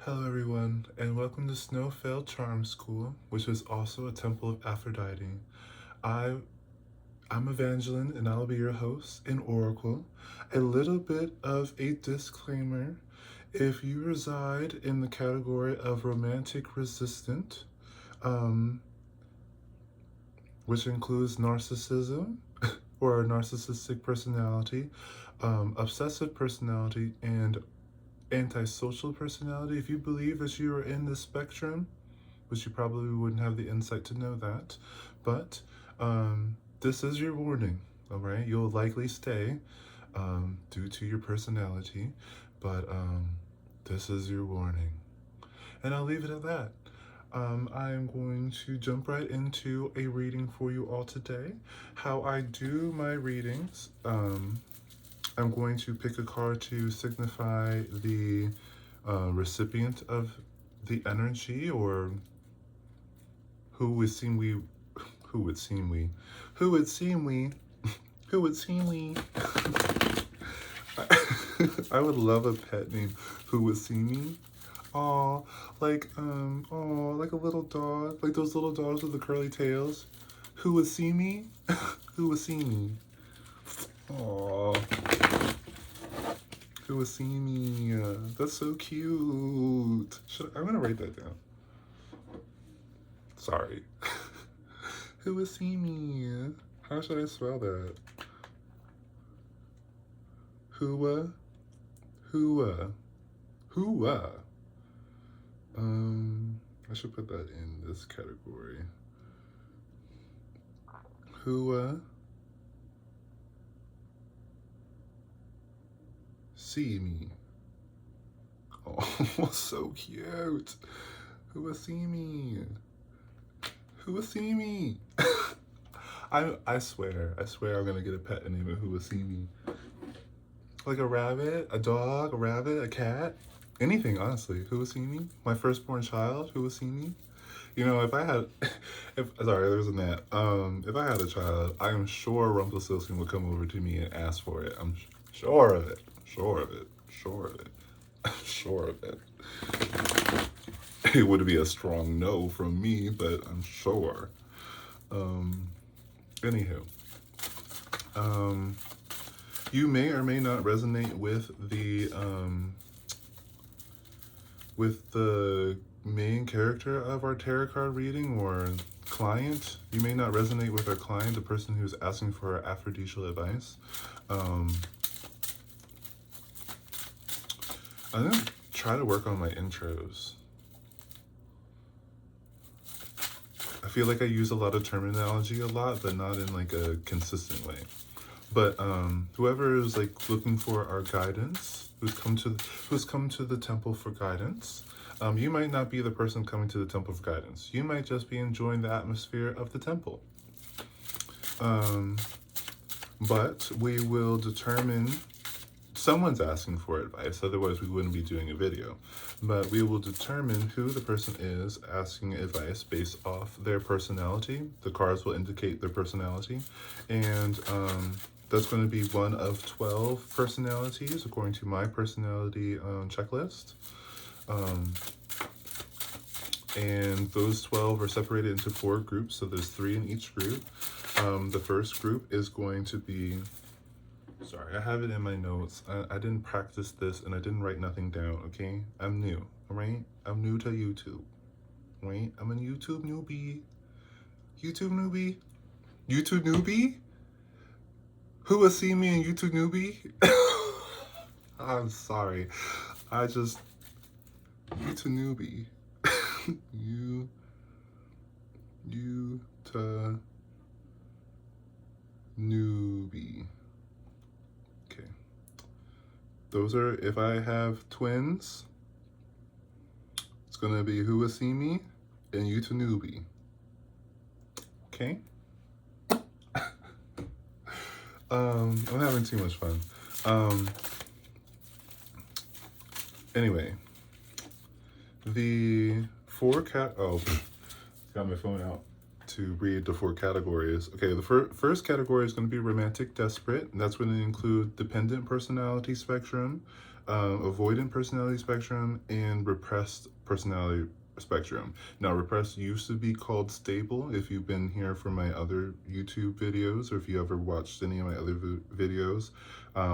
Hello everyone, and welcome to Snowfell Charm School, which is also a temple of Aphrodite. I, I'm Evangeline, and I'll be your host in Oracle. A little bit of a disclaimer. If you reside in the category of romantic resistant, um, which includes narcissism or a narcissistic personality, obsessive personality, and antisocial personality, if you believe that you are in the spectrum, which you probably wouldn't have the insight to know that, but this is your warning, all right? You'll likely stay due to your personality, but this is your warning. And I'll leave it at that. I am going to jump right into a reading for you all today. How I do my readings, I'm going to pick a card to signify the recipient of the energy, or who would seem we, who would seem we, who would seem we, who would seem we. I would love a pet name who would see me. Aw, like a little dog, like those little dogs with the curly tails. Who would see me? Who would see me? Aw. Who would see me? That's so cute. I'm gonna write that down. Sorry. Who would see me? How should I spell that? Hua? Hua? Hua? I should put that in this category. Hua? See me. Oh, so cute. Who will see me? Who will see me? I swear I'm gonna get a pet name of who will see me. Like a rabbit, a dog, a rabbit, a cat, anything, honestly. Who will see me? My firstborn child, who will see me? You know, if I had, sorry, there's a gnat. If I had a child, I am sure Rumpelstiltskin would come over to me and ask for it. I'm sure of it. Sure of it. Sure of it. Sure of it. It would be a strong no from me, but I'm sure. Anywho, you may or may not resonate with the main character of our tarot card reading, or client. You may not resonate with our client, the person who's asking for aphrodisial advice. I'm gonna try to work on my intros. I feel like I use a lot of terminology a lot, but not in like a consistent way. But whoever is like looking for our guidance, who's come to the temple for guidance, you might not be the person coming to the temple for guidance. You might just be enjoying the atmosphere of the temple. But we will determine, someone's asking for advice, otherwise we wouldn't be doing a video. But we will determine who the person is asking advice based off their personality. The cards will indicate their personality. And that's going to be one of 12 personalities according to my personality checklist. And those 12 are separated into 4 groups, so there's 3 in each group. The first group is going to be, sorry, I have it in my notes. I didn't practice this and I didn't write nothing down, okay? I'm new, all right? I'm new to YouTube, right? I'm a YouTube newbie. YouTube newbie? YouTube newbie? Who will see me in YouTube newbie? I'm sorry. YouTube newbie. to newbie. Okay. Those are, if I have twins, it's gonna be who will see me and you to newbie. Okay? I'm having too much fun. Anyway, the 4 got my phone out to read the 4 categories. Okay, the first category is going to be romantic desperate, and that's going to include dependent personality spectrum, avoidant personality spectrum, and repressed personality spectrum. Now, repressed used to be called stable. If you've been here for my other YouTube videos, or if you ever watched any of my other videos,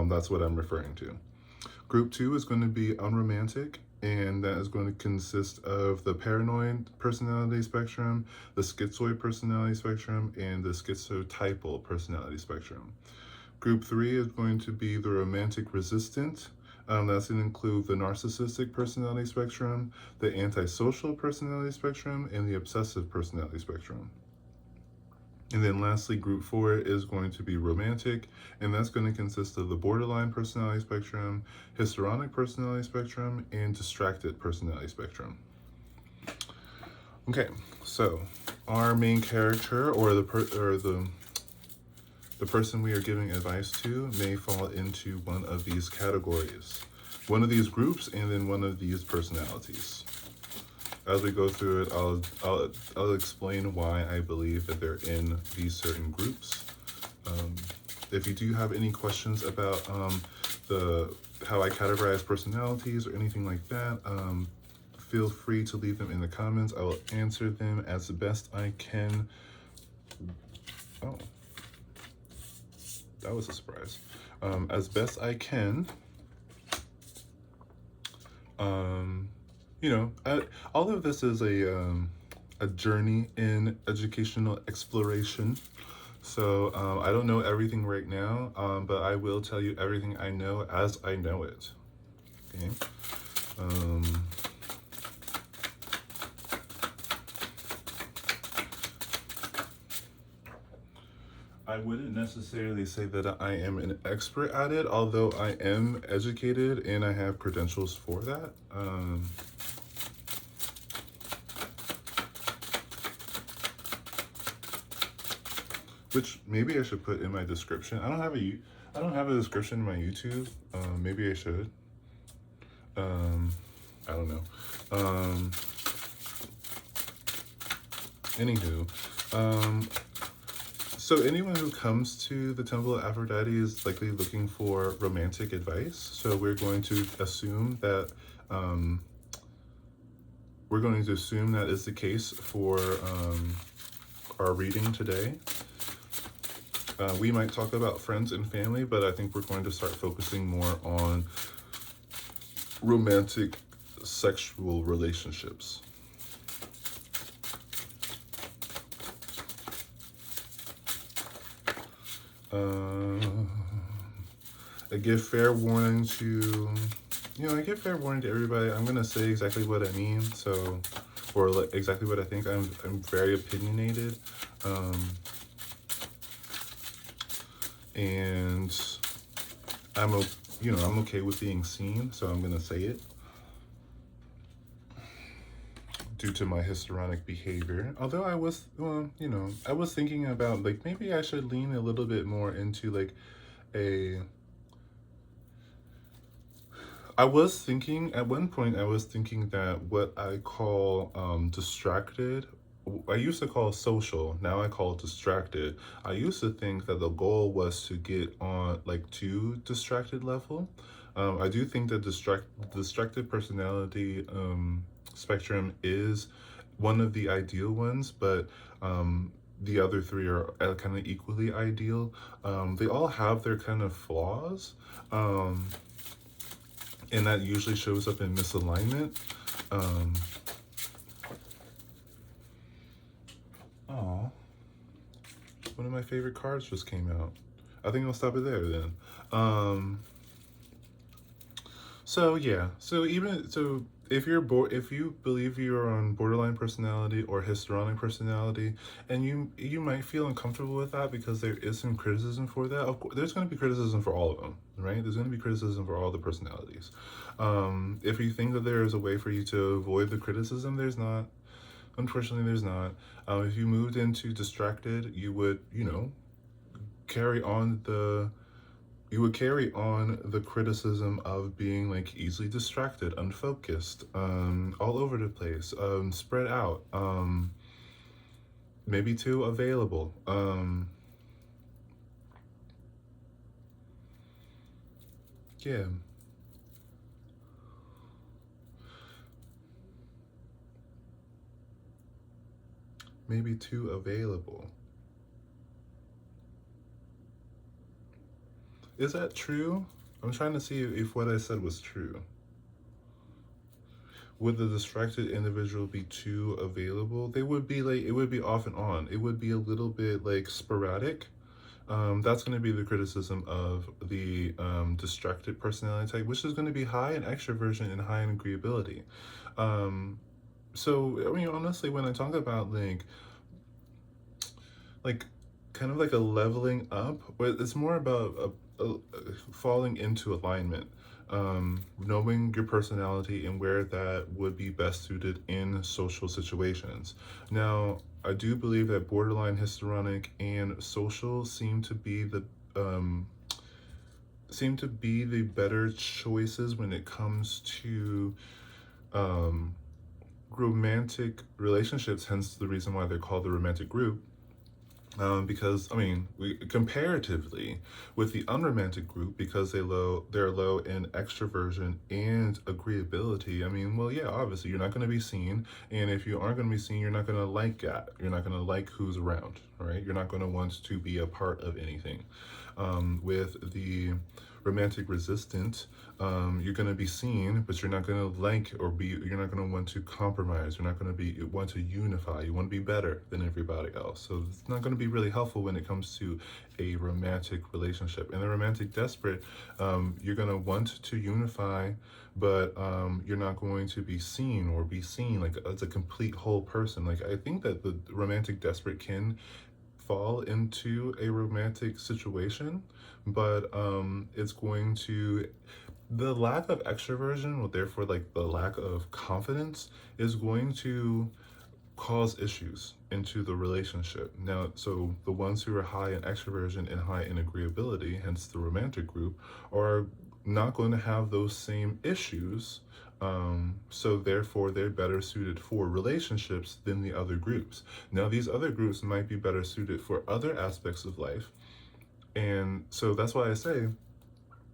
that's what I'm referring to. Group 2 is going to be unromantic, and that is going to consist of the paranoid personality spectrum, the schizoid personality spectrum, and the schizotypal personality spectrum. Group 3 is going to be the romantic resistant. That's going to include the narcissistic personality spectrum, the antisocial personality spectrum, and the obsessive personality spectrum. And then lastly, group 4 is going to be romantic, and that's going to consist of the borderline personality spectrum, histrionic personality spectrum, and distracted personality spectrum. Okay, so our main character, or the person we are giving advice to, may fall into one of these categories, one of these groups, and then one of these personalities. As we go through it, I'll explain why I believe that they're in these certain groups. If you do have any questions about how I categorize personalities or anything like that, feel free to leave them in the comments. I will answer them as best I can. Oh, that was a surprise. As best I can. You know, all of this is a journey in educational exploration. So I don't know everything right now, but I will tell you everything I know as I know it. Okay. I wouldn't necessarily say that I am an expert at it, although I am educated and I have credentials for that. Which maybe I should put in my description. I don't have a description in my YouTube. Maybe I should. I don't know. Anywho, so anyone who comes to the Temple of Aphrodite is likely looking for romantic advice. So we're going to assume that is the case for our reading today. We might talk about friends and family, but I think we're going to start focusing more on romantic sexual relationships. I give fair warning to, I give fair warning to everybody. I'm gonna say exactly what I mean, or like exactly what I think. I'm very opinionated, and I'm okay with being seen, so I'm gonna say it. Due to my histrionic behavior, although I was, I was thinking about like maybe I should lean a little bit more into like I was thinking at one point, I was thinking that what I call distracted, I used to call social, now I call it distracted. I used to think that the goal was to get on like to distracted level. I do think that distracted personality spectrum is one of the ideal ones, but the other three are kind of equally ideal. They all have their kind of flaws, and that usually shows up in misalignment. One of my favorite cards just came out. I think I'll stop it there then. So yeah, so if you believe you're on borderline personality or histrionic personality, and you might feel uncomfortable with that because there is some criticism for that. Of course, there's going to be criticism for all of them, right? There's going to be criticism for all the personalities. If you think that there is a way for you to avoid the criticism, there's not. Unfortunately, there's not. If you moved into distracted, you would, carry on the criticism of being like easily distracted, unfocused, all over the place, spread out, maybe too available. Yeah. maybe too available. Is that true? I'm trying to see if what I said was true. Would the distracted individual be too available? They would be like, it would be off and on. It would be a little bit like sporadic. That's going to be the criticism of the distracted personality type, which is going to be high in extroversion and high in agreeability. So, I mean, honestly, when I talk about like kind of like a leveling up, but it's more about a falling into alignment, knowing your personality and where that would be best suited in social situations. Now, I do believe that borderline histrionic and social um, seem to be the better choices when it comes to um, romantic relationships. Hence the reason why they're called the romantic group. Because I mean, comparatively with the unromantic group, because they're low in extroversion and agreeability. I mean, well, yeah, obviously you're not going to be seen, and if you aren't going to be seen, you're not going to like that. You're not going to like who's around, right? You're not going to want to be a part of anything. With the romantic resistant, you're going to be seen, but you're not going to like or be. You're not going to want to compromise. You're not going to be want to unify. You want to be better than everybody else. So it's not going to be really helpful when it comes to a romantic relationship. In the romantic desperate, you're going to want to unify, but you're not going to be seen or be seen like as a complete whole person. Like I think that the romantic desperate can fall into a romantic situation, but it's going to the lack of extroversion, or therefore like the lack of confidence, is going to cause issues into the relationship. Now, so the ones who are high in extroversion and high in agreeability, hence the romantic group, are not going to have those same issues. So therefore, they're better suited for relationships than the other groups. Now, these other groups might be better suited for other aspects of life, and so that's why I say,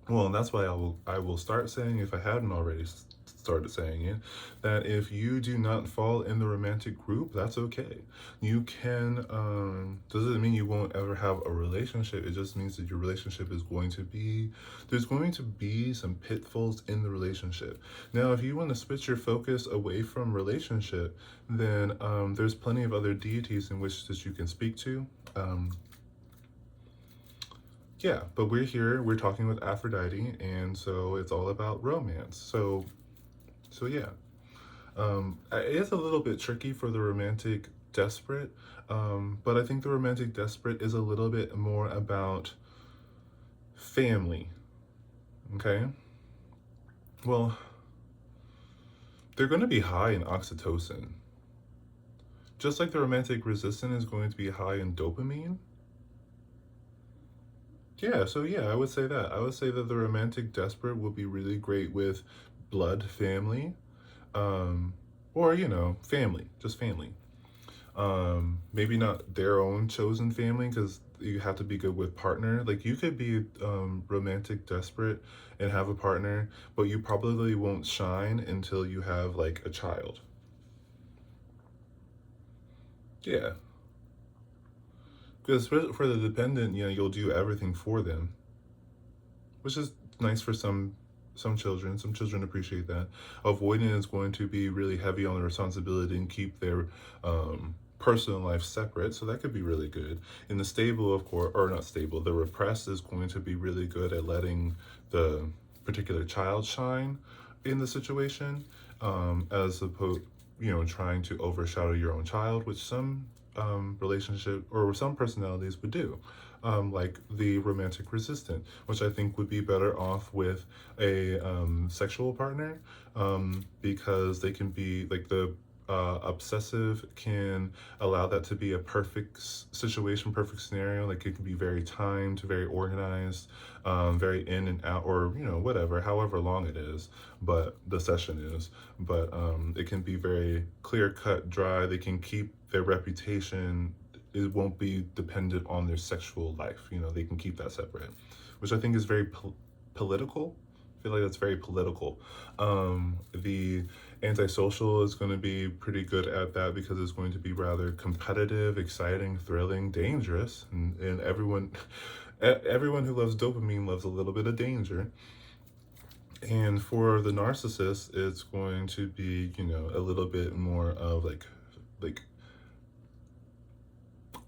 well, and that's why I will start saying, if I hadn't already started saying it, that if you do not fall in the romantic group, that's okay. You can doesn't mean you won't ever have a relationship. It just means that your relationship is going to be there's going to be some pitfalls in the relationship. Now, if you want to switch your focus away from relationship, then there's plenty of other deities in which that you can speak to. Um, yeah, but we're talking with Aphrodite, and so it's all about romance. So yeah, it is a little bit tricky for the romantic desperate, but I think the romantic desperate is a little bit more about family. Okay, well, they're going to be high in oxytocin, just like the romantic resistant is going to be high in dopamine. Yeah, so yeah, I would say that. I would say that the romantic desperate would be really great with blood family, um, or family, just family. Maybe not their own chosen family, because you have to be good with partner. Like you could be romantic desperate and have a partner, but you probably won't shine until you have like a child. Yeah, because for the dependent, you'll do everything for them, which is nice for some children. Some children appreciate that. Avoidant is going to be really heavy on the responsibility and keep their personal life separate, so that could be really good. In the stable, of course, or not stable, the repressed is going to be really good at letting the particular child shine in the situation, as opposed, trying to overshadow your own child, which some relationship or some personalities would do, like the romantic resistant, which I think would be better off with a sexual partner, because they can be like the obsessive can allow that to be a perfect situation, perfect scenario. Like it can be very timed, very organized, very in and out, or whatever, however long it is, but the session is. But it can be very clear cut, dry. They can keep their reputation. It won't be dependent on their sexual life. They can keep that separate, which I think is very political. I feel like that's very political. The Antisocial is going to be pretty good at that because it's going to be rather competitive, exciting, thrilling, dangerous, and everyone who loves dopamine loves a little bit of danger. And for the narcissist, it's going to be, a little bit more of like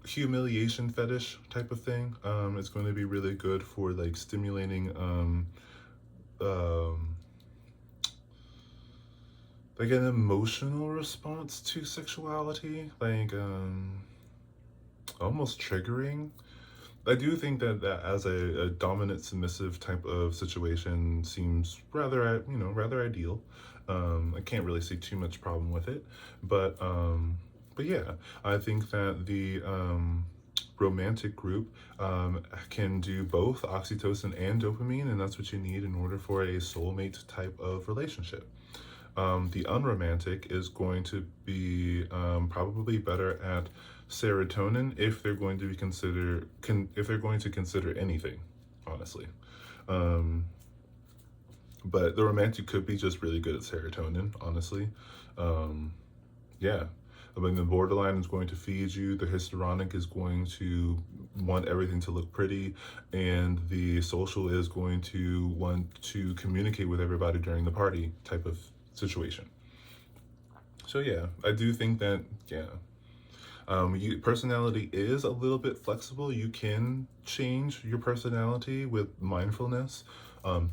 humiliation fetish type of thing. It's going to be really good for like stimulating um like an emotional response to sexuality, like almost triggering. I do think that as a dominant submissive type of situation seems rather ideal. I can't really see too much problem with it, but yeah, I think that the romantic group can do both oxytocin and dopamine, and that's what you need in order for a soulmate type of relationship. The unromantic is going to be probably better at serotonin if they're going to be if they're going to consider anything, honestly. Um, but the romantic could be just really good at serotonin, honestly. Um, yeah. I mean, the borderline is going to feed you. The histrionic is going to want everything to look pretty, and the social is going to want to communicate with everybody during the party type of situation. So yeah, I do think that yeah, personality is a little bit flexible. You can change your personality with mindfulness,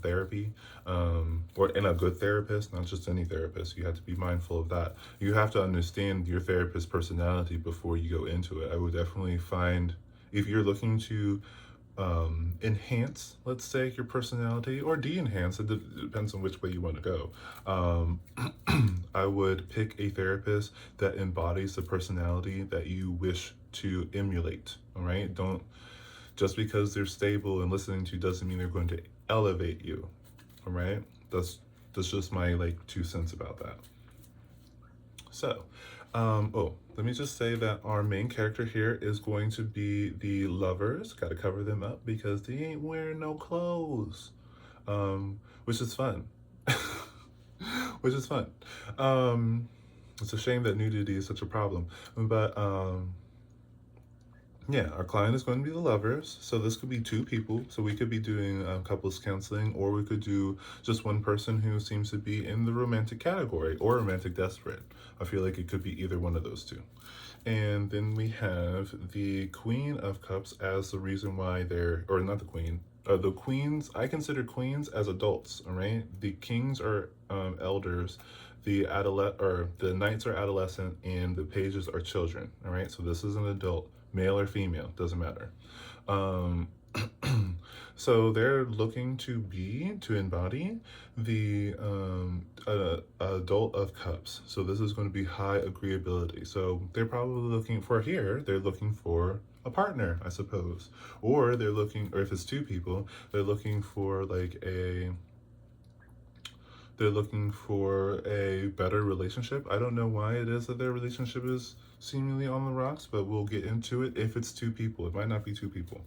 therapy, or in a good therapist, not just any therapist. You have to be mindful of that. You have to understand your therapist's personality before you go into it. I would definitely find if you're looking to enhance, let's say, your personality or de-enhance. Depends on which way you want to go. I would pick a therapist that embodies the personality that you wish to emulate. All right, don't just because they're stable and listening to you doesn't mean they're going to elevate you. All right, that's just my like 2 cents about that. So, let me just say that our main character here is going to be the lovers. Got to cover them up because they ain't wearing no clothes, which is fun. Which is fun. It's a shame that nudity is such a problem, but yeah, our client is going to be the lovers. So this could be two people. So we could be doing couples counseling, or we could do just one person who seems to be in the romantic category or romantic desperate. I feel like it could be either one of those two. And then we have the Queen of Cups as the reason why they're, or not the Queen, the queens. I consider queens as adults. All right, the kings are elders, the knights are adolescent, and the pages are children. All right, so this is an adult, male or female, doesn't matter. Um, so they're looking to embody the adult of cups. So this is going to be high agreeability. So they're probably looking for here. They're looking for a partner, I suppose, or they're looking, or if it's two people, they're looking for they're looking for a better relationship. I don't know why it is that their relationship is seemingly on the rocks, but we'll get into it if it's two people. It might not be two people.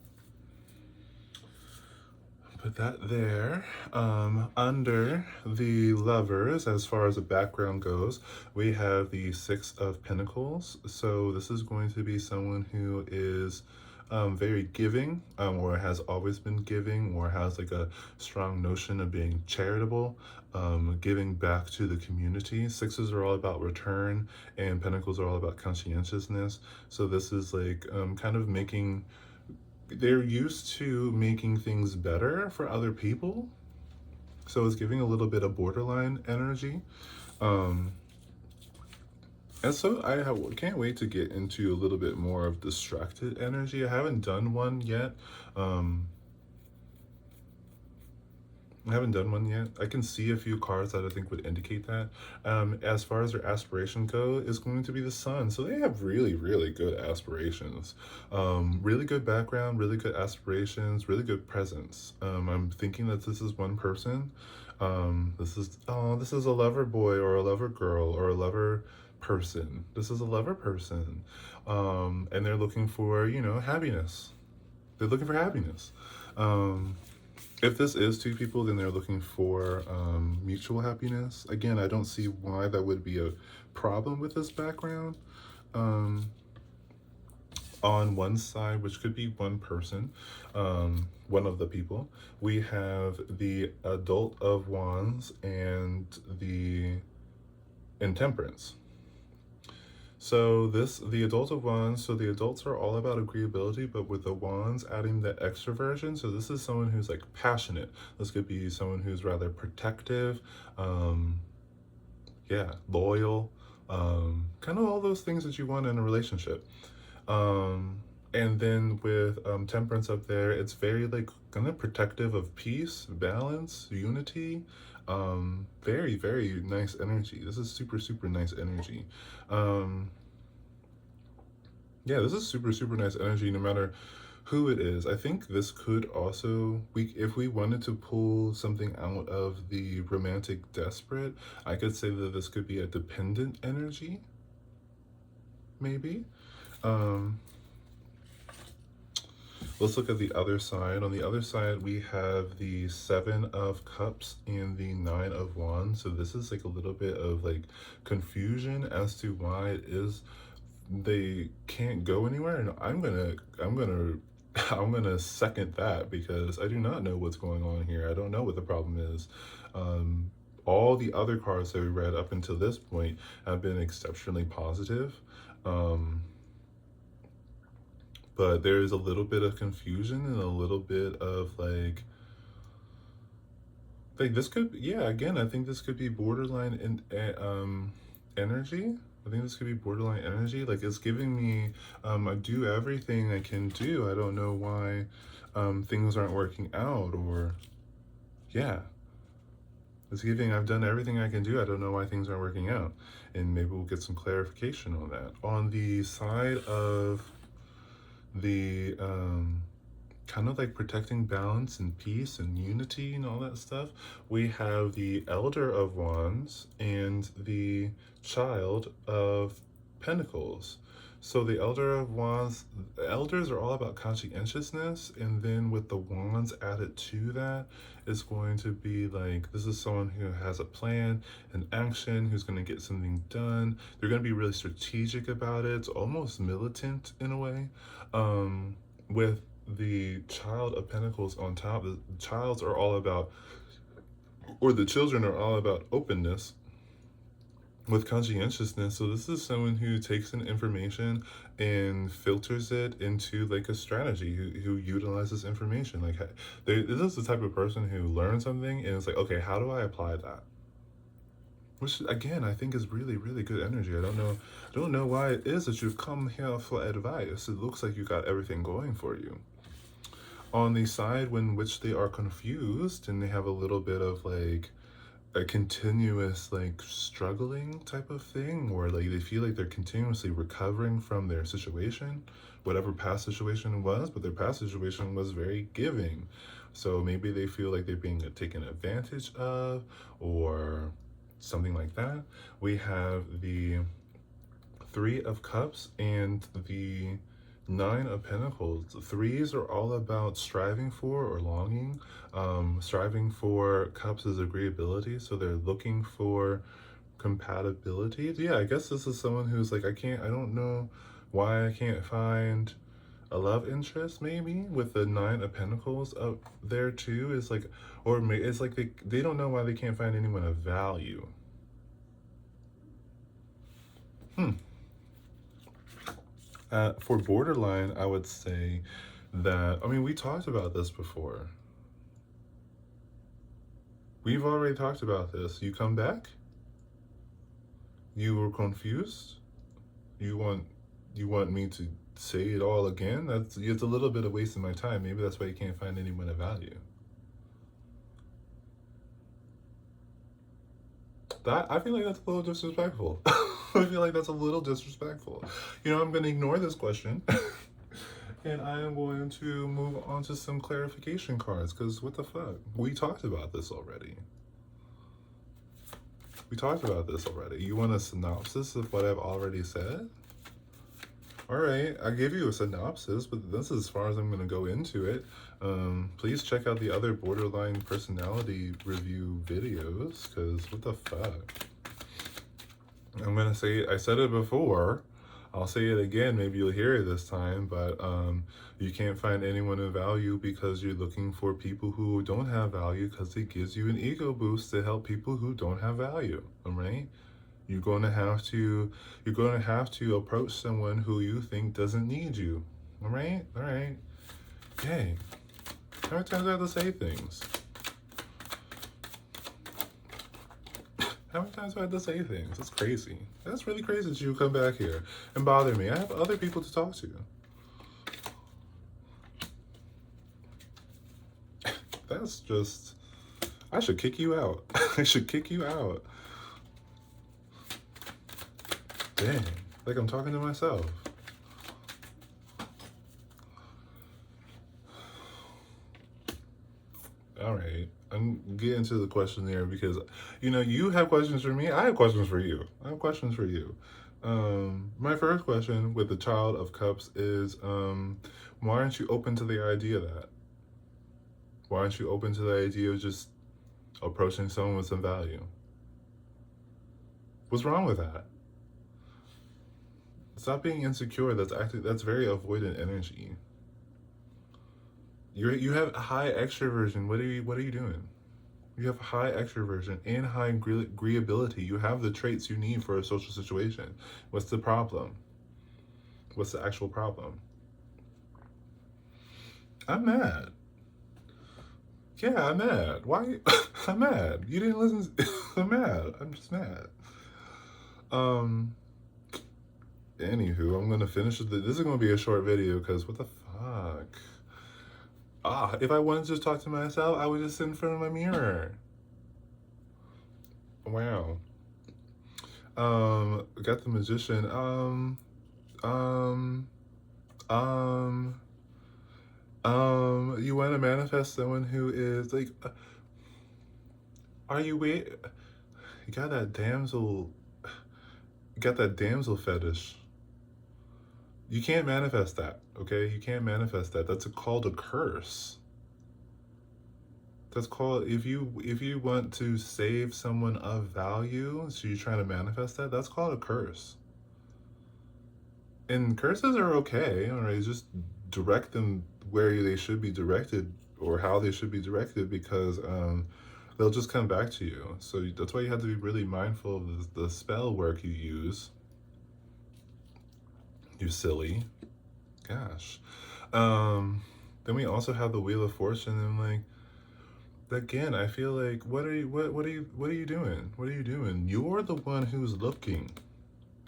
Put that there. Under the lovers, as far as the background goes, we have the Six of Pentacles. So this is going to be someone who is very giving, or has always been giving, or has like a strong notion of being charitable, giving back to the community. Sixes are all about return, and Pentacles are all about conscientiousness. So this is like kind of making, they're used to making things better for other people. So it's giving a little bit of borderline energy. Um, and so can't wait to get into a little bit more of distracted energy. I haven't done one yet. Um, I haven't done one yet. I can see a few cards that I think would indicate that. As far as their aspiration go, is going to be the sun. So they have really, really good aspirations. Really good background, really good aspirations, really good presence. I'm thinking that this is one person. This is a lover boy or a lover girl or a lover person. This is a lover person. And they're looking for, happiness. They're looking for happiness. Um, If this is two people, then they're looking for mutual happiness. Again, I don't see why that would be a problem with this background. Um, on one side, which could be one person, one of the people, we have the Adult of Wands and the Intemperance. So the Adult of Wands, so the adults are all about agreeability, but with the Wands adding the extroversion. So this is someone who's like passionate. This could be someone who's rather protective, yeah, loyal, kind of all those things that you want in a relationship. And then with Temperance up there, it's very like kind of protective of peace, balance, unity. Very, very nice energy. This is super, super nice energy. Yeah, this is super, super nice energy no matter who it is. I think this could also, if we wanted to pull something out of the romantic desperate, I could say that this could be a dependent energy, maybe. Um, Let's look at the other side. On the other side, we have the Seven of Cups and the Nine of Wands. So this is like a little bit of like confusion as to why it is they can't go anywhere. And I'm gonna second that because I do not know what's going on here. I don't know what the problem is. All the other cards that we read up until this point have been exceptionally positive. But there's a little bit of confusion and a little bit of like this could, yeah, again, I think this could be borderline energy. I think this could be borderline energy. Like it's giving me I do everything I can do. I don't know why things aren't working out, or yeah, it's giving I've done everything I can do. I don't know why things aren't working out. And maybe we'll get some clarification on that. On the side of the kind of like protecting balance and peace and unity and all that stuff, we have the Elder of Wands and the Child of Pentacles. So the Elder of Wands, the elders are all about conscientiousness, and then with the wands added to that, is going to be like, this is someone who has a plan, an action, who's going to get something done. They're going to be really strategic about it. It's almost militant in a way. With the Child of Pentacles on top, the childs are all about, or the children are all about openness with conscientiousness. So this is someone who takes in information and filters it into like a strategy, who utilizes information. Like this is the type of person who learns something and it's like, okay, how do I apply that? Which again, I think is really, really good energy. I don't know why it is that you've come here for advice. It looks like you got everything going for you. On the side in which they are confused and they have a little bit of like a continuous like struggling type of thing, or like they feel like they're continuously recovering from their situation, whatever past situation was, but their past situation was very giving. So maybe they feel like they're being taken advantage of or something like that. We have the Three of Cups and the Nine of Pentacles. Threes are all about striving for or longing. Striving for cups is agreeability, so they're looking for compatibility. Yeah, I guess this is someone who's like, I don't know why I can't find a love interest, maybe, with the Nine of Pentacles up there too. Is like, or it's like they don't know why they can't find anyone of value. For borderline, I would say that, I mean, we talked about this before. We've already talked about this. You come back? You were confused? You want me to say it all again? It's a little bit of wasting my time. Maybe that's why you can't find anyone of value. I feel like that's a little disrespectful. I feel like that's a little disrespectful. You know, I'm going to ignore this question. And I am going to move on to some clarification cards, because what the fuck? We talked about this already. You want a synopsis of what I've already said? All right, I gave you a synopsis, but this is as far as I'm going to go into it. Please check out the other borderline personality review videos, because what the fuck? I'm going to say, I said it before, I'll say it again, maybe you'll hear it this time, but you can't find anyone of value because you're looking for people who don't have value, because it gives you an ego boost to help people who don't have value, all right? You're going to have to approach someone who you think doesn't need you. All right? All right. Hey, how many times do I have to say things? How many times do I have to say things? That's crazy. That's really crazy that you come back here and bother me. I have other people to talk to. That's just... I should kick you out. I should kick you out. Dang, like I'm talking to myself. All right, I'm getting to the questionnaire because, you have questions for me. I have questions for you. I have questions for you. My first question with the Child of Cups is, why aren't you open to the idea of that? Why aren't you open to the idea of just approaching someone with some value? What's wrong with that? Stop being insecure. That's very avoidant energy. You have high extroversion. What are you doing? You have high extroversion and high agreeability. You have the traits you need for a social situation. What's the problem? What's the actual problem? I'm mad. Yeah, I'm mad. Why? I'm mad. You didn't listen. I'm mad. I'm just mad. Anywho, I'm gonna finish this is gonna be a short video because what the fuck? If I wanted to just talk to myself, I would just sit in front of my mirror. Wow. Got the Magician. You want to manifest someone who is like, are you wait? You got that damsel. You got that damsel fetish. You can't manifest that, okay? You can't manifest that. That's called a curse. That's called, if you want to save someone of value, so you're trying to manifest that, that's called a curse. And curses are okay, all right? Just direct them where they should be directed or how they should be directed, because they'll just come back to you. So that's why you have to be really mindful of the spell work you use. You silly. Gosh. Then we also have the Wheel of Fortune, and like, again, I feel like, what are you doing? What are you doing? You're the one who's looking.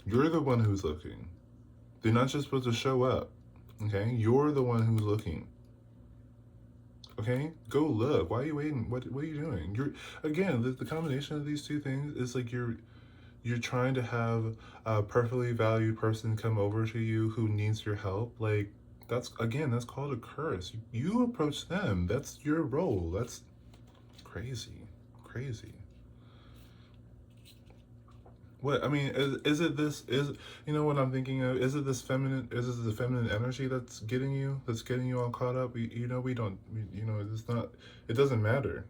You're the one who's looking. They're not just supposed to show up. Okay? You're the one who's looking. Okay? Go look. Why are you waiting? What are you doing? Again, the combination of these two things is like you're trying to have a perfectly valued person come over to you who needs your help. Like, that's called a curse. You approach them. That's your role. That's crazy. What I mean is it this is what I'm thinking of? Is it the feminine energy that's getting you all caught up? We don't it's not. It doesn't matter.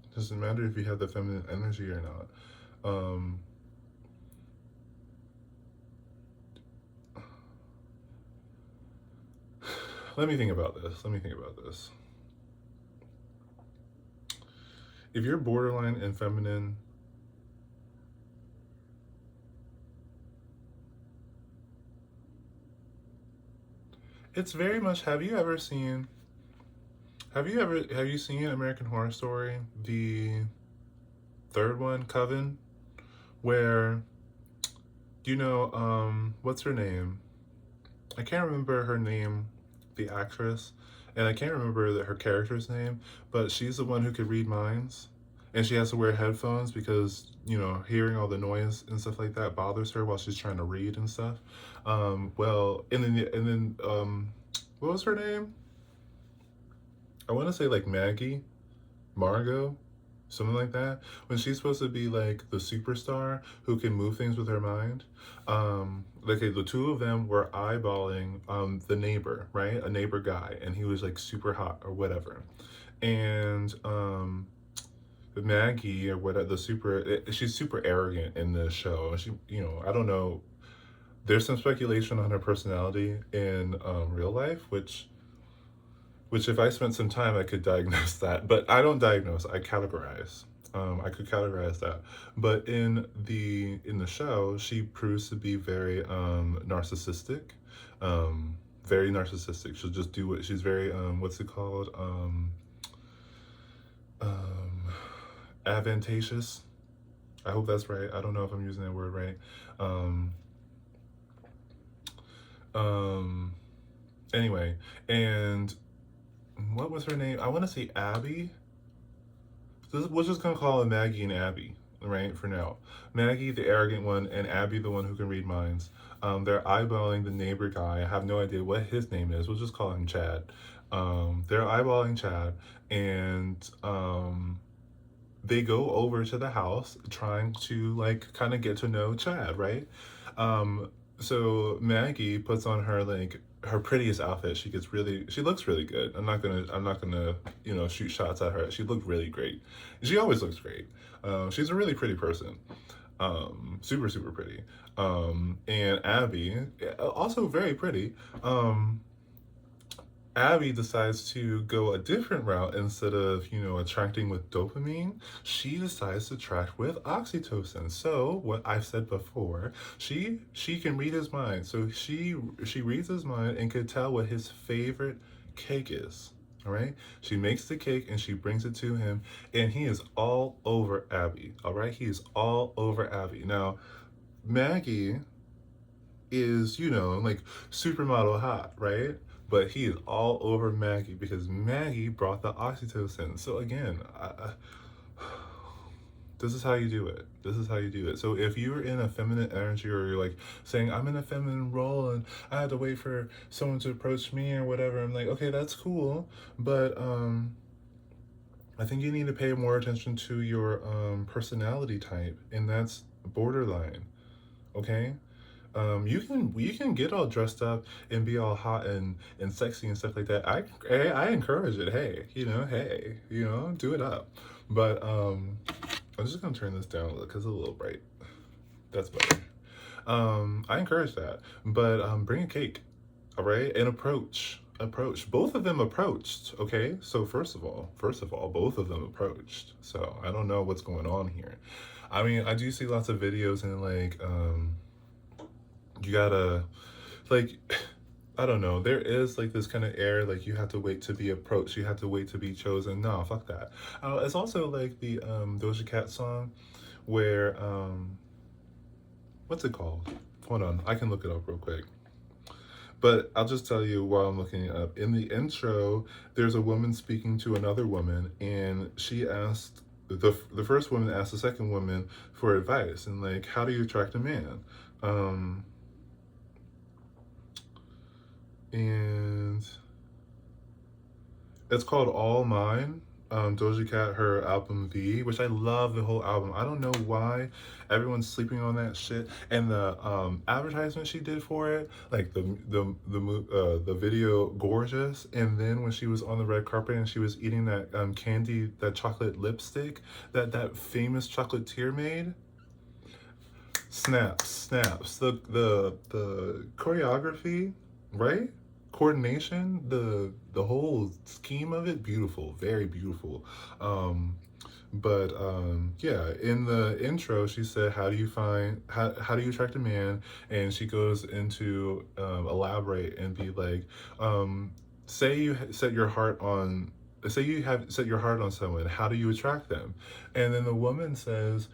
It doesn't matter if you have the feminine energy or not. Let me think about this. If you're borderline and feminine, it's very much, have you seen American Horror Story, the third one, Coven, where what's her name? I can't remember her name, the actress, and I can't remember her character's name, but she's the one who could read minds, and she has to wear headphones because hearing all the noise and stuff like that bothers her while she's trying to read and stuff. Well, and then what was her name? I want to say like Margot. something like that. When she's supposed to be like the superstar who can move things with her mind. Like the two of them were eyeballing the neighbor, right? A neighbor guy, and he was like super hot or whatever. And Maggie or whatever, she's super arrogant in the show. She, you know, I don't know. There's some speculation on her personality in real life, which if I spent some time, I could diagnose that. But I don't diagnose, I categorize. I could categorize that. But in the show, she proves to be very narcissistic. Very narcissistic. She'll just do what she's very what's it called? Um, advantageous. I hope that's right. I don't know if I'm using that word right. Um, um, anyway, and what was her name? I want to say Abby. We're just gonna call it Maggie and Abby, right? For now, Maggie, the arrogant one, and Abby, the one who can read minds. They're eyeballing the neighbor guy. I have no idea what his name is. We'll just call him Chad. They're eyeballing Chad, and they go over to the house trying to like kind of get to know Chad, right? So Maggie puts on her like her prettiest outfit. She looks really good. I'm not gonna shoot shots at her. She looked really great. She always looks great. She's a really pretty person. Super super pretty. And Abby, also very pretty. Abby decides to go a different route. Instead of, attracting with dopamine, she decides to attract with oxytocin. So what I've said before, she can read his mind. So she reads his mind and could tell what his favorite cake is. All right. She makes the cake and she brings it to him, and he is all over Abby. All right. He is all over Abby. Now, Maggie is, like supermodel hot, right? But he is all over Maggie because Maggie brought the oxytocin. So again, this is how you do it. This is how you do it. So if you're in a feminine energy, or you're like saying, I'm in a feminine role and I had to wait for someone to approach me or whatever, I'm like, okay, that's cool. But I think you need to pay more attention to your personality type, and that's borderline. Okay? You can get all dressed up and be all hot and sexy and stuff like that. I encourage it. Hey, do it up. But I'm just gonna turn this down because it's a little bright. That's better. I encourage that. But bring a cake, all right, and approach. Both of them approached. Okay, so first of all, both of them approached. So I don't know what's going on here. I mean, I do see lots of videos and like you gotta like I don't know, there is like this kind of air like you have to wait to be approached, you have to wait to be chosen. No, fuck that. It's also like the Doja Cat song where what's it called? Hold on, I can look it up real quick. But I'll just tell you while I'm looking it up. In the intro, there's a woman speaking to another woman, and she asked the first woman asked the second woman for advice, and like, how do you attract a man? And it's called All Mine. Doja Cat, her album V, which I love the whole album. I don't know why everyone's sleeping on that shit. And the advertisement she did for it, like the video, gorgeous. And then when she was on the red carpet and she was eating that candy, that chocolate lipstick, that famous chocolatier made. Snaps. The choreography, right? Coordination, the whole scheme of it, beautiful, very beautiful. Yeah, in the intro she said, how do you attract a man? And she goes into elaborate and be like, say you set your heart on say you have set your heart on someone, how do you attract them? And then the woman says,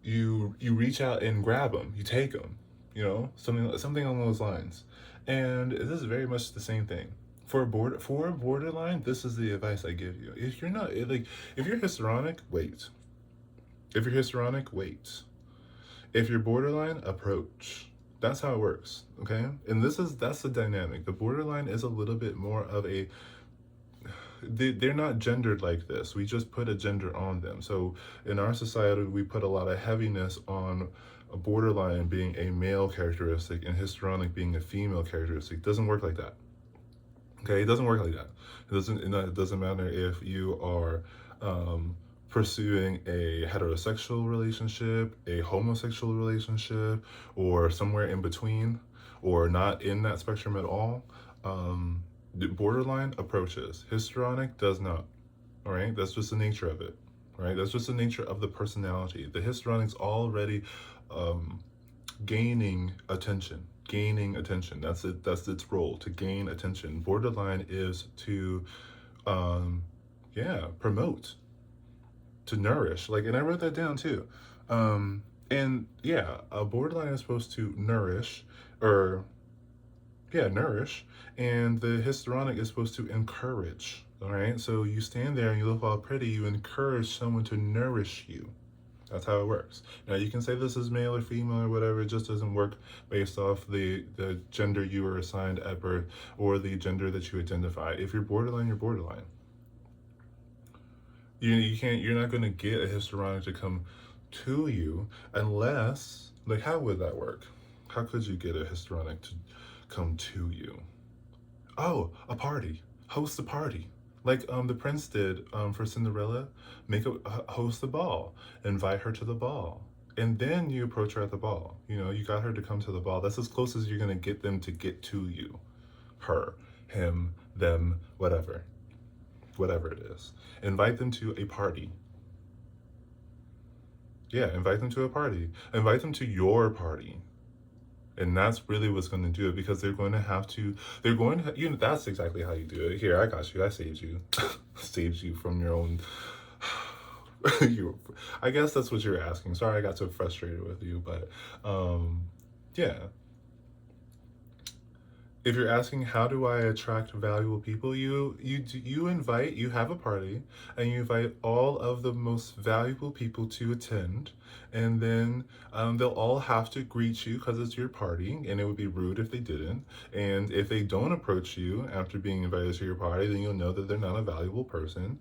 you reach out and grab them, you take them, something along those lines. And this is very much the same thing. For a borderline, this is the advice I give you. If you're not like, if you're histrionic, wait. If you're histrionic, wait. If you're borderline, approach. That's how it works, okay? And that's the dynamic. The borderline is a little bit more of a, they're not gendered like this. We just put a gender on them. So in our society, we put a lot of heaviness on a borderline being a male characteristic and histrionic being a female characteristic. It doesn't work like that. Okay, it doesn't work like that. It doesn't matter if you are pursuing a heterosexual relationship, a homosexual relationship, or somewhere in between, or not in that spectrum at all. The borderline approaches. Histrionic does not. All right, that's just the nature of it. Right, that's just the nature of the personality. The histrionic's already um, gaining attention. That's it. That's its role, to gain attention. Borderline is to yeah, promote, to nourish. Like, and I wrote that down too. And yeah, a borderline is supposed to nourish, or yeah, nourish, and the histrionic is supposed to encourage. All right, so you stand there and you look all pretty, you encourage someone to nourish you. That's how it works. Now you can say this is male or female or whatever. It just doesn't work based off the gender you were assigned at birth or the gender that you identify. If you're borderline, you're borderline. You can't. You're not going to get a histrionic to come to you unless, like, how would that work? How could you get a histrionic to come to you? Oh, a party. Host a party. Like the prince did for Cinderella. Host a ball. Invite her to the ball. And then you approach her at the ball. You know, you got her to come to the ball. That's as close as you're gonna get them to get to you. Her, him, them, whatever. Whatever it is. Invite them to a party. Yeah, invite them to a party. Invite them to your party. And that's really what's going to do it, because they're going to, you know, that's exactly how you do it. Here, I got you. I saved you. Saved you from your own. I guess that's what you're asking. Sorry I got so frustrated with you, but yeah. If you're asking how do I attract valuable people, you have a party and you invite all of the most valuable people to attend, and then they'll all have to greet you because it's your party, and it would be rude if they didn't. And if they don't approach you after being invited to your party, then you'll know that they're not a valuable person.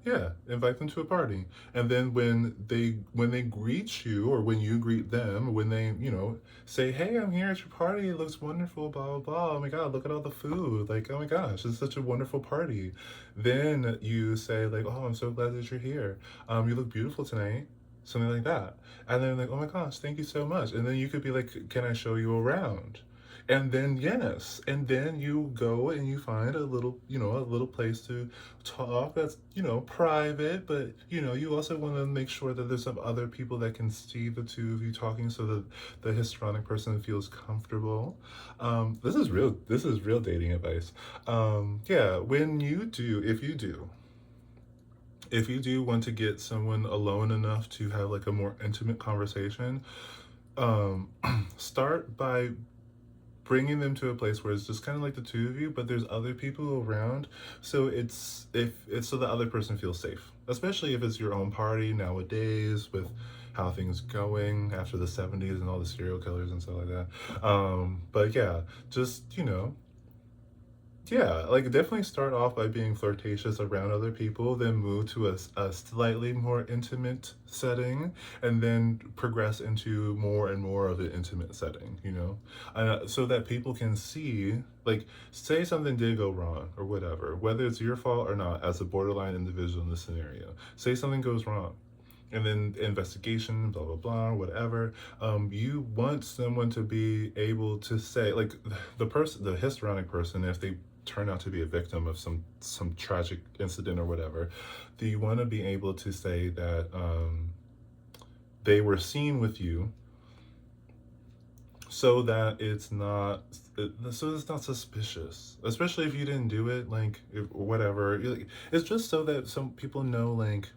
Yeah, invite them to a party. And then when they greet you, or when you greet them, when they, you know, say, "Hey, I'm here at your party. It looks wonderful, blah blah blah. Oh my God, look at all the food. Like, oh my gosh, it's such a wonderful party." Then you say like, "Oh, I'm so glad that you're here. You look beautiful tonight." Something like that. And then like, "Oh my gosh, thank you so much." And then you could be like, "Can I show you around?" And then yes, and then you go and you find a little place to talk that's, private, but you also want to make sure that there's some other people that can see the two of you talking, so that the histrionic person feels comfortable. This is real dating advice. Yeah, if you do want to get someone alone enough to have like a more intimate conversation, um, start by bringing them to a place where it's just kind of like the two of you, but there's other people around. So it's so the other person feels safe, especially if it's your own party nowadays with how things going after the 70s and all the serial killers and stuff like that. But yeah, just yeah, like definitely start off by being flirtatious around other people, then move to a slightly more intimate setting, and then progress into more and more of an intimate setting, so that people can see, like, say something did go wrong or whatever, whether it's your fault or not, as a borderline individual in this scenario. Say something goes wrong, and then investigation, blah blah blah, whatever. You want someone to be able to say, like, the histrionic person, if they turn out to be a victim of some tragic incident or whatever, do you want to be able to say that they were seen with you, so that it's not suspicious, especially if you didn't do it, like, whatever. It's just so that some people know, like,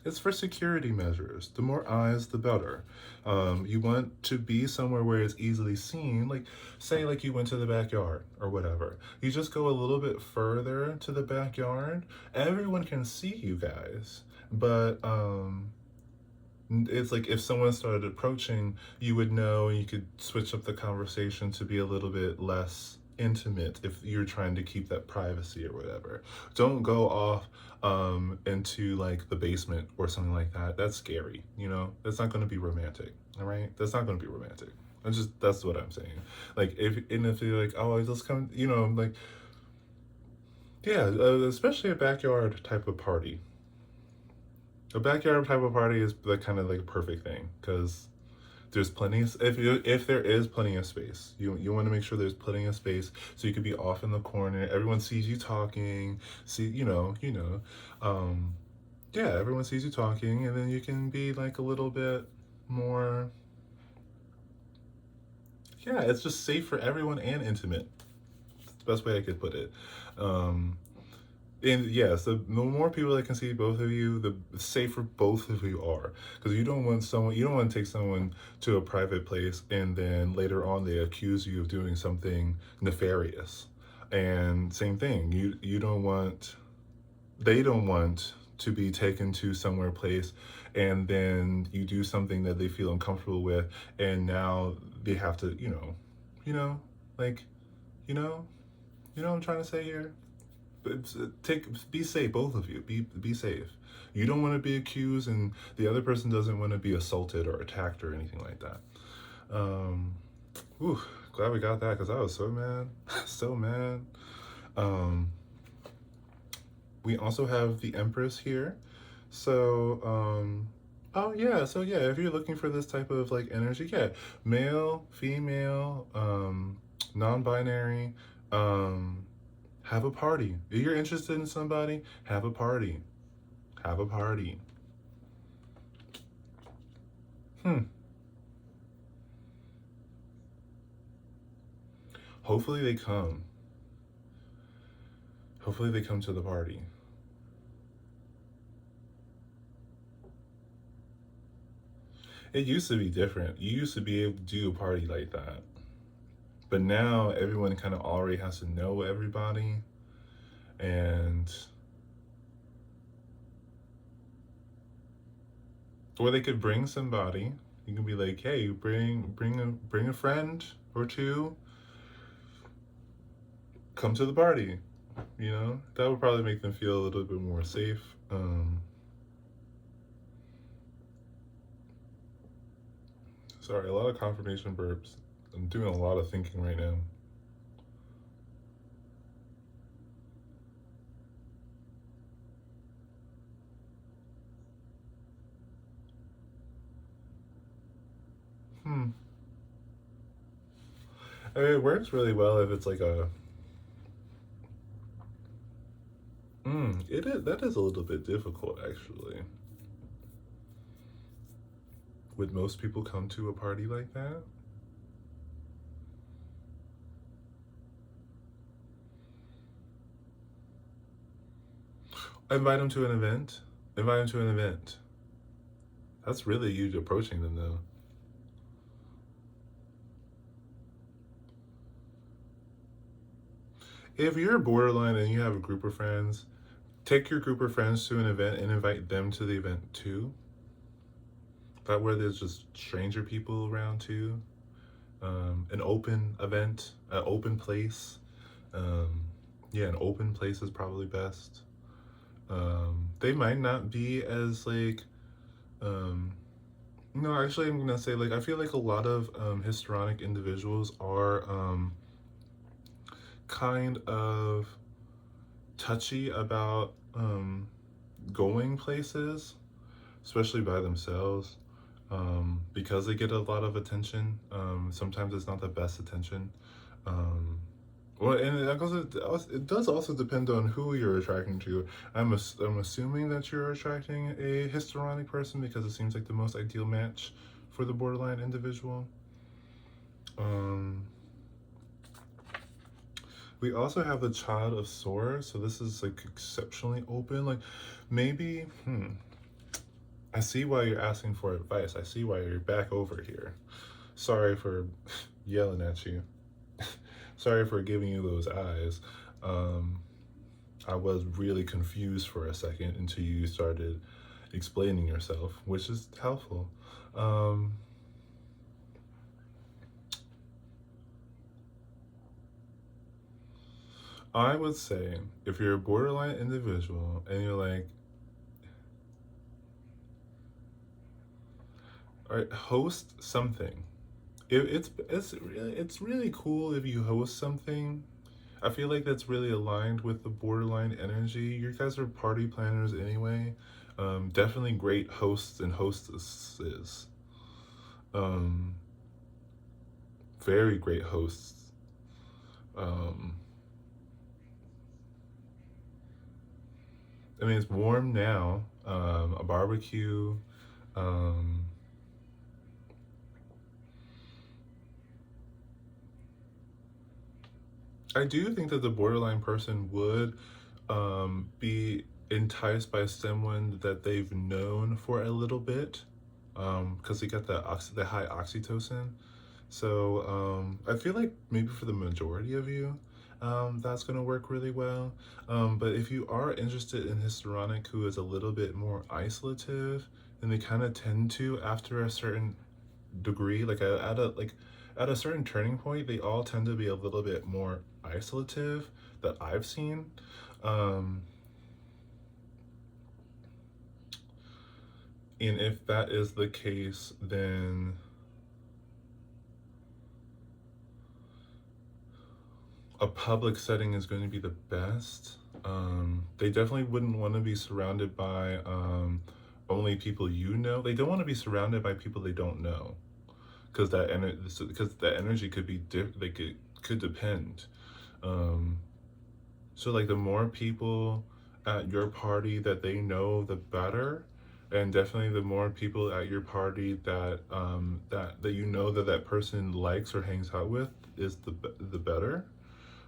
it's for security measures. The more eyes, the better. You want to be somewhere where it's easily seen. Like, say, like you went to the backyard or whatever. You just go a little bit further to the backyard. Everyone can see you guys, but it's like if someone started approaching, you would know, and you could switch up the conversation to be a little bit less intimate if you're trying to keep that privacy or whatever. Don't go off into like the basement or something like that. That's scary, you know? That's not going to be romantic, all right? That's not going to be romantic. That's what I'm saying. Like, if you're like, oh, let's come, you know, like, yeah, especially a backyard type of party. A backyard type of party is the kind of like perfect thing because there's plenty of, if there is plenty of space, you want to make sure there's plenty of space so you could be off in the corner. Everyone sees you talking. See, um, yeah, everyone sees you talking, and then you can be like a little bit more. Yeah, it's just safe for everyone and intimate. That's the best way I could put it. Um, And yes, the more people that can see both of you, the safer both of you are. Because you don't want to take someone to a private place and then later on they accuse you of doing something nefarious. And same thing, they don't want to be taken to somewhere place and then you do something that they feel uncomfortable with and now they have to, you know, like, you know, what I'm trying to say here? Be safe, both of you. Be safe. You don't want to be accused and the other person doesn't want to be assaulted or attacked or anything like that. um Whew, glad we got that because I was so mad. So mad. um we also have the Empress here. So oh yeah, so yeah, if you're looking for this type of like energy, yeah, male, female, non-binary, um have a party. If you're interested in somebody, have a party. Have a party. Hmm. Hopefully they come. Hopefully they come to the party. It used to be different. You used to be able to do a party like that. But now everyone kind of already has to know everybody. And or they could bring somebody. You can be like, hey, bring a friend or two. Come to the party. You know, that would probably make them feel a little bit more safe. Sorry, a lot of confirmation burps. I'm doing a lot of thinking right now. Hmm. I mean, it works really well if it's like a. It is, that is a little bit difficult actually. Would most people come to a party like that? Invite them to an event. Invite them to an event. That's really you approaching them though. If you're borderline and you have a group of friends, take your group of friends to an event and invite them to the event too. That where there's just stranger people around too. An open event, an open place. Um, yeah, an open place is probably best. They might not be as like, um, no, actually, I'm gonna say like I feel like a lot of histrionic individuals are kind of touchy about going places, especially by themselves, because they get a lot of attention. Sometimes it's not the best attention. Um, well, and it does also depend on who you're attracting to. I'm assuming that you're attracting a histrionic person because it seems like the most ideal match for the borderline individual. Um, we also have the Child of Swords, so this is like exceptionally open. Like maybe, I see why you're asking for advice. I see why you're back over here. Sorry for yelling at you. Sorry for giving you those eyes. Um, I was really confused for a second until you started explaining yourself, which is helpful. Um, I would say if you're a borderline individual and you're like, all right, host something. It's really cool if you host something. I feel like that's really aligned with the borderline energy. You guys are party planners anyway. Definitely great hosts and hostesses. Um, Very great hosts. Um, I mean, it's warm now. A barbecue. Um, I do think that the borderline person would be enticed by someone that they've known for a little bit, because they got the high oxytocin. So I feel like maybe for the majority of you, that's going to work really well. But if you are interested in histrionic who is a little bit more isolative, and they kind of tend to after a certain degree, at a certain turning point, they all tend to be a little bit more isolative that I've seen. Um, and if that is the case, then a public setting is going to be the best. They definitely wouldn't want to be surrounded by only people you know. They don't want to be surrounded by people they don't know, because that energy could be like it could depend. Um, so like the more people at your party that they know, the better. And definitely the more people at your party that you know that person likes or hangs out with is the better.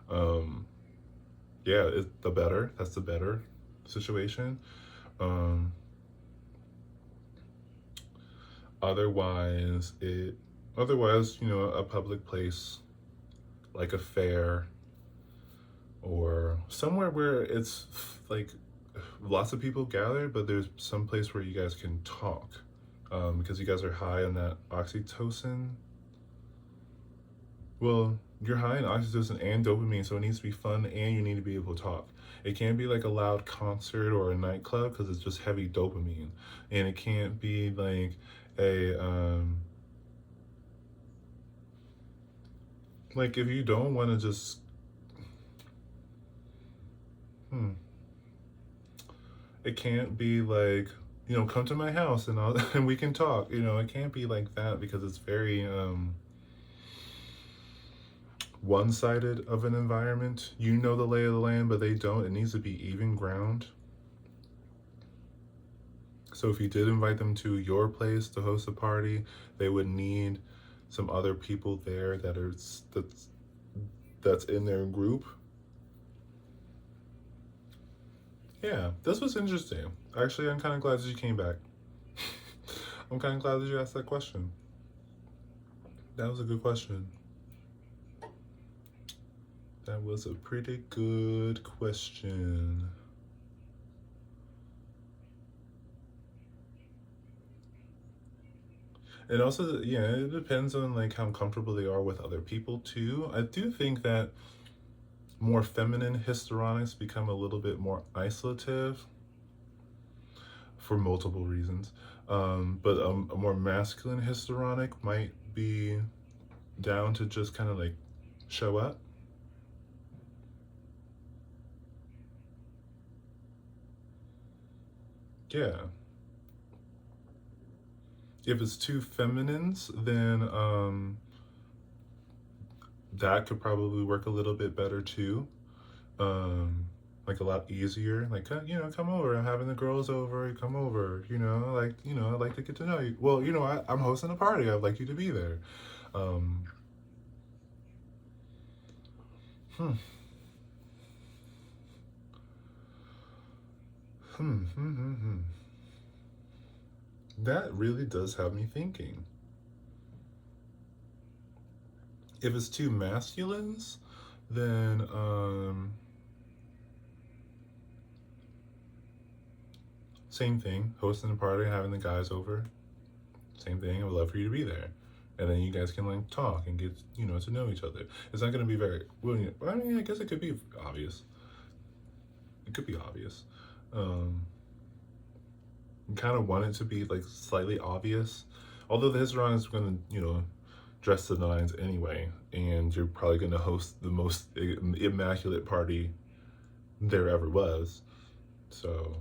Um, yeah, it's the better. That's the better situation. Um, otherwise, a public place like a fair or somewhere where it's like lots of people gather, but there's some place where you guys can talk, because you guys are high on that oxytocin. Well, you're high in oxytocin and dopamine, so it needs to be fun and you need to be able to talk. It can't be like a loud concert or a nightclub because it's just heavy dopamine. And it can't be a, like if you don't want to just, hmm, it can't be like, come to my house and I'll, and we can talk. It can't be like that because it's very, one-sided of an environment. You know the lay of the land, but they don't. It needs to be even ground. So if you did invite them to your place to host a party, they would need some other people there that's in their group. Yeah, this was interesting. Actually, I'm kind of glad that you came back. I'm kind of glad that you asked that question. That was a good question. That was a pretty good question. And also, yeah, it depends on like how comfortable they are with other people too. I do think that more feminine histrionics become a little bit more isolative for multiple reasons. But a more masculine histrionic might be down to just kind of like show up. Yeah. If it's two feminines, then that could probably work a little bit better too. Like a lot easier. Like, come over. I'm having the girls over. Come over. I'd like to get to know you. Well, I'm hosting a party. I'd like you to be there. Um, hmm. Hmm. That really does have me thinking. If it's two masculines, then same thing. Hosting a party, having the guys over. Same thing. I would love for you to be there. and then you guys can like talk and get to know each other. It's not going to be very well. I mean, I guess it could be obvious. It could be obvious. Um, kind of want it to be like slightly obvious, although the Hisron is going to dress to the nines anyway, and you're probably going to host the most immaculate party there ever was. So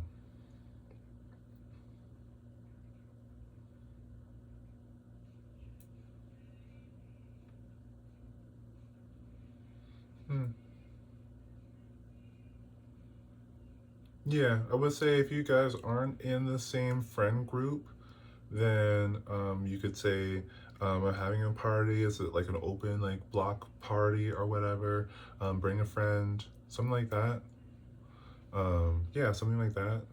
yeah, I would say if you guys aren't in the same friend group, then you could say I'm having a party. Is it like an open like block party or whatever? Bring a friend, something like that. Yeah, something like that.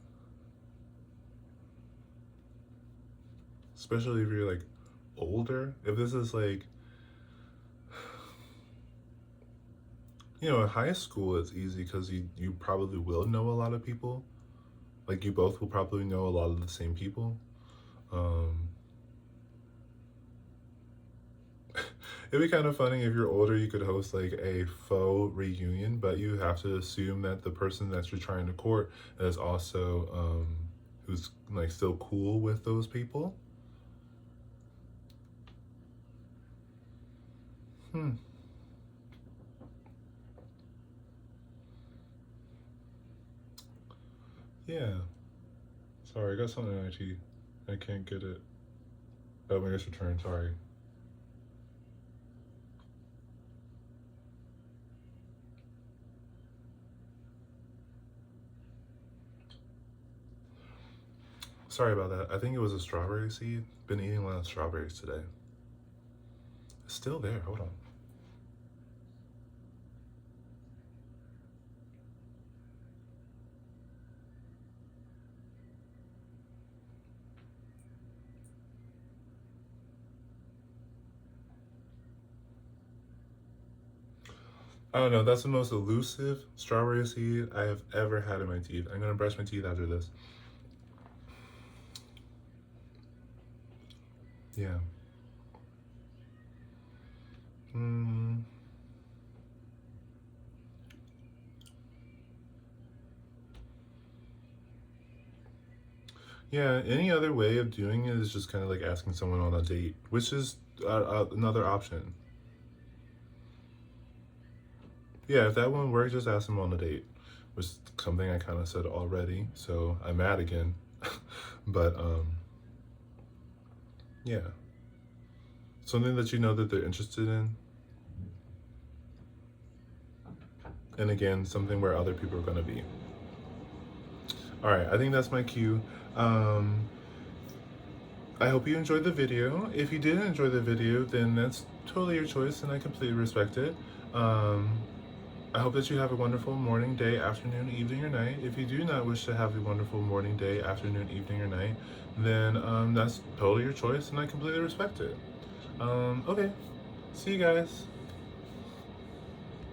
Especially if you're like older. If this is like, in high school, it's easy because you probably will know a lot of people. Like you both will probably know a lot of the same people. Um, it'd be kind of funny if you're older, you could host like a faux reunion, but you have to assume that the person that you're trying to court is also who's like still cool with those people. Hmm. Yeah. Sorry, I got something in IT. I can't get it. Oh, my gosh, return. Sorry. Sorry about that. I think it was a strawberry seed. Been eating a lot of strawberries today. It's still there. Hold on. I don't know. That's the most elusive strawberry seed I have ever had in my teeth. I'm gonna brush my teeth after this. Yeah. Mm. Yeah. Any other way of doing it is just kind of like asking someone on a date, which is another option. Yeah, if that wouldn't work, just ask them on a date, which is something I kind of said already. So I'm mad again. But yeah, something that you know that they're interested in, and again, something where other people are gonna be. All right, I think that's my cue. Um, I hope you enjoyed the video. If you didn't enjoy the video, then that's totally your choice, and I completely respect it. Um, I hope that you have a wonderful morning, day, afternoon, evening, or night. If you do not wish to have a wonderful morning, day, afternoon, evening, or night, then that's totally your choice, and I completely respect it. Okay, see you guys.